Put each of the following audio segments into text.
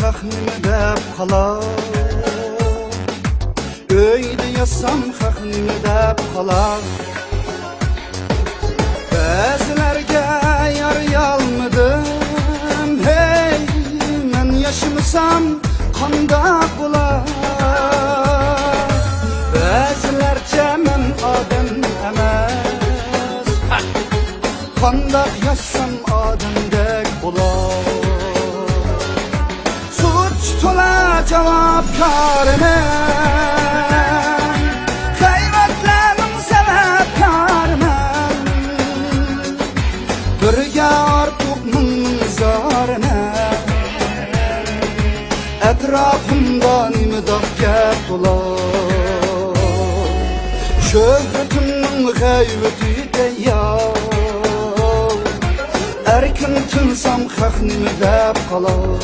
haq nima deb qolar, uyda yotsam haq nima deb qolar. Ba'zilarga yarayolmadim, hey, men yaşamasam qandoq bo'lar. Ba'zilarcha men odam emas, qandoq yaşsam odamdek bo'lar. Suç to'la javobkoriman, hayratlarim sababkoriman. Birga ortiq mingzorman, etrafimda nimadoq gap to'lar. Shuhratimning g'aybati tayyor, erkin tinsam haq nima deb qolar.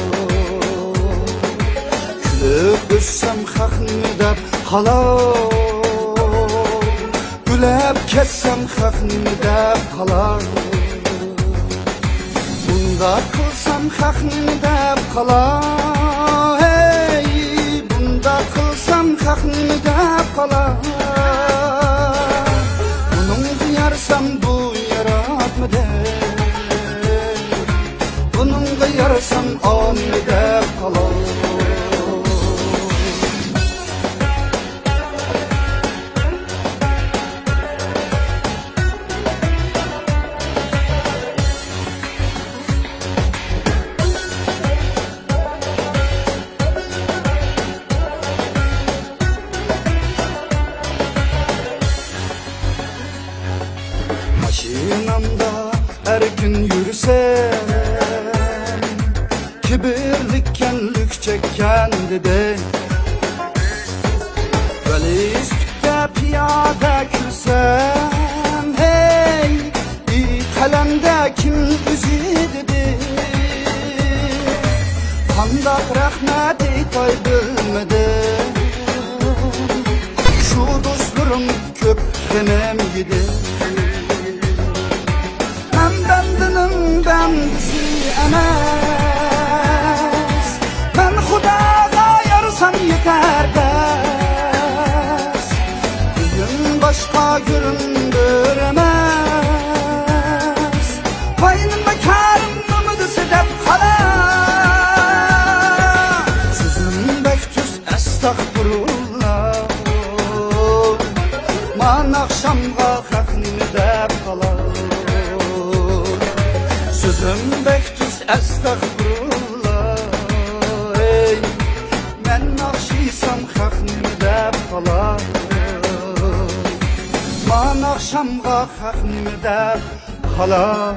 Kulib o'ssam haq nima deb qolar. Gulab ketsam haq nima deb qolar. Bunda qilsam haq nima deb qolar. Hey, bunda qilsam haq nima deb qolar. Buningga yarsam bu yaratmadi, buningga yarsam nima deb qolar. Maşinamda erkin yürüsem, kibirlikken lük çekken dedi. Velizlikte piyade kürsem, hey, iyi kalemde kim üzü dedi. Qandoq rahmet aytay bilmedim, şu dostlarım köp g'anim yedi. Bendisi emas, ben Xudoga yorsam yeter bas. Bugün başka göründür emas, qaynimda karim umidisi deb qolar. Sizim bektus astag'firullah, man akşamga haq nima deb qolar. Sözüm bektus estağfurullah, ey, men nakşiysam haq nima deb qolar. Man akşamga haq nima deb qolar.